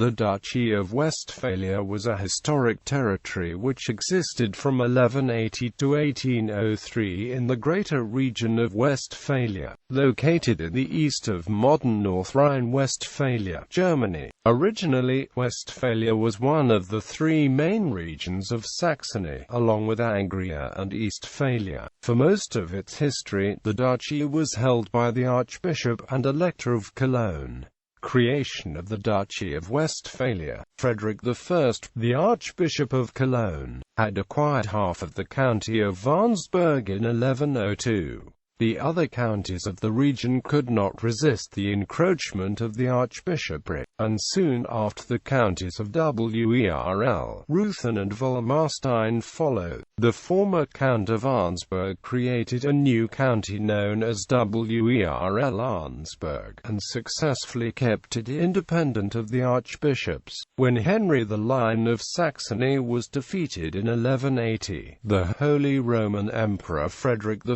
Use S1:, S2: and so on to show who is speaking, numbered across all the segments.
S1: The Duchy of Westphalia was a historic territory which existed from 1180 to 1803 in the greater region of Westphalia, located in the east of modern North Rhine-Westphalia, Germany. Originally, Westphalia was one of the three main regions of Saxony, along with Angria and Eastphalia. For most of its history, the duchy was held by the Archbishop and Elector of Cologne. Creation of the Duchy of Westphalia. Frederick I, the Archbishop of Cologne, had acquired half of the county of Warnsburg in 1102. The other counties of the region could not resist the encroachment of the archbishopric, and soon after the counties of Werl, Ruthen and Volmarstein followed. The former Count of Arnsberg created a new county known as Werl Arnsberg, and successfully kept it independent of the archbishops. When Henry the Lion of Saxony was defeated in 1180, the Holy Roman Emperor Frederick I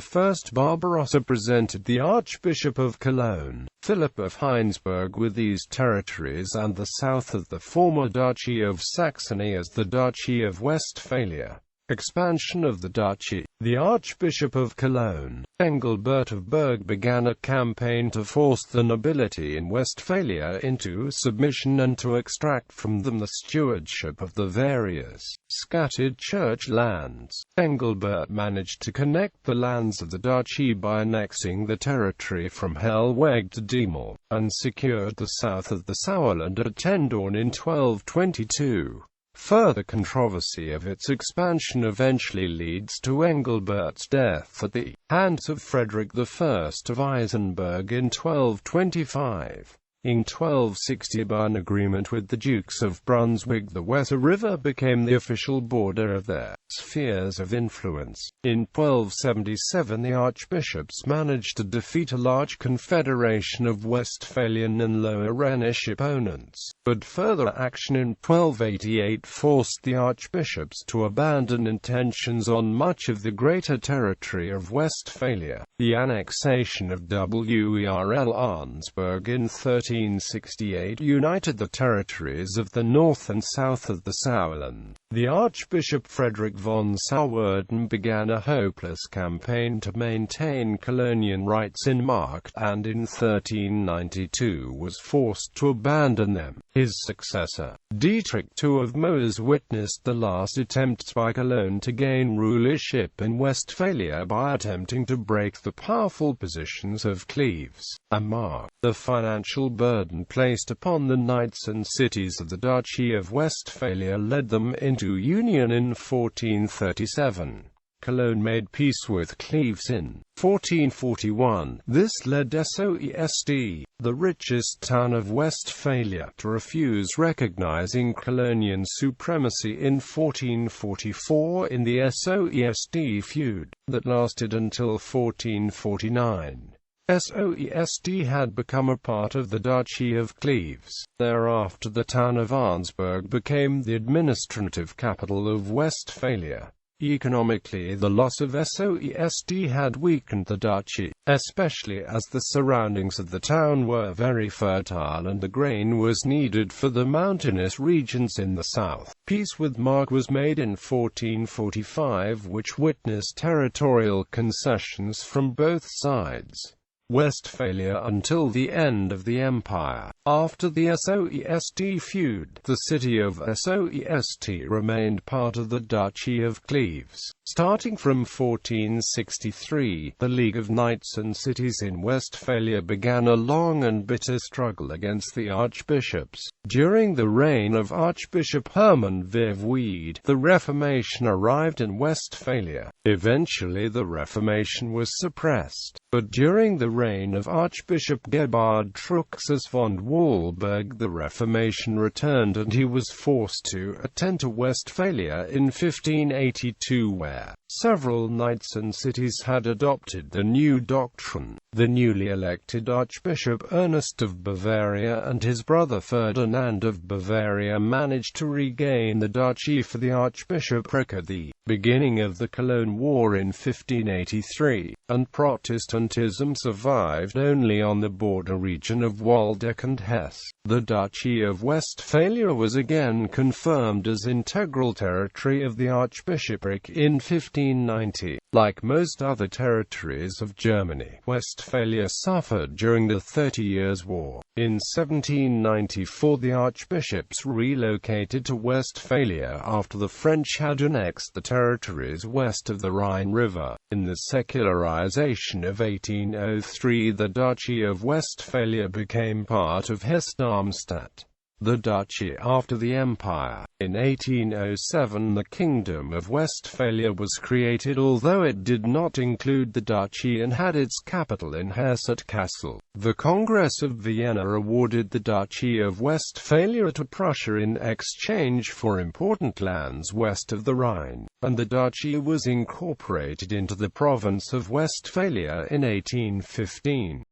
S1: Barbarossa presented the Archbishop of Cologne, Philip of Heinsberg, with these territories and the south of the former Duchy of Saxony as the Duchy of Westphalia. Expansion of the duchy. The Archbishop of Cologne, Engelbert of Berg, began a campaign to force the nobility in Westphalia into submission and to extract from them the stewardship of the various scattered church lands. Engelbert managed to connect the lands of the duchy by annexing the territory from Hellweg to Diemel, and secured the south of the Sauerland at Tendorn in 1222. Further controversy of its expansion eventually leads to Engelbert's death at the hands of Frederick I of Eisenberg in 1225. In 1260, by an agreement with the Dukes of Brunswick, the Weser River became the official border of their spheres of influence. In 1277, the archbishops managed to defeat a large confederation of Westphalian and Lower Rhenish opponents, but further action in 1288 forced the archbishops to abandon intentions on much of the greater territory of Westphalia. The annexation of Werl Arnsberg in 1368 united the territories of the north and south of the Sauerland. The Archbishop Frederick von Sauerden began a hopeless campaign to maintain Colonian rights in Mark, and in 1392 was forced to abandon them. His successor, Dietrich II of Moers, witnessed the last attempts by Cologne to gain rulership in Westphalia by attempting to break the powerful positions of Cleves and Mark. The financial burden placed upon the knights and cities of the Duchy of Westphalia led them into union in 1437. Cologne made peace with Cleves in 1441. This led Soest, the richest town of Westphalia, to refuse recognizing Colonian supremacy in 1444 in the Soest feud, that lasted until 1449. Soest had become a part of the Duchy of Cleves. Thereafter the town of Arnsberg became the administrative capital of Westphalia. Economically, the loss of Soest had weakened the duchy, especially as the surroundings of the town were very fertile and the grain was needed for the mountainous regions in the south. Peace with Mark was made in 1445, which witnessed territorial concessions from both sides. Westphalia until the end of the empire. After the Soest feud, the city of Soest remained part of the Duchy of Cleves. Starting from 1463, the League of Knights and Cities in Westphalia began a long and bitter struggle against the archbishops. During the reign of Archbishop Hermann Vivwied, the Reformation arrived in Westphalia. Eventually the Reformation was suppressed, but during the reign of Archbishop Gebhard Truchsess von Walberg, the Reformation returned and he was forced to attend to Westphalia in 1582, where several knights and cities had adopted the new doctrine. The newly elected Archbishop Ernest of Bavaria and his brother Ferdinand of Bavaria managed to regain the duchy for the archbishopric at the beginning of the Cologne War in 1583, and Protestantism survived only on the border region of Waldeck and Hesse. The Duchy of Westphalia was again confirmed as integral territory of the archbishopric in 1590. Like most other territories of Germany, Westphalia suffered during the 30 Years' War. In 1794 the archbishops relocated to Westphalia after the French had annexed the territories west of the Rhine River. In the secularization of 1803 the Duchy of Westphalia became part of Hesse-Darmstadt, the duchy after the Empire. In 1807 the Kingdom of Westphalia was created, although it did not include the duchy and had its capital in Hesse at Kassel. The Congress of Vienna awarded the Duchy of Westphalia to Prussia in exchange for important lands west of the Rhine, and the duchy was incorporated into the province of Westphalia in 1815.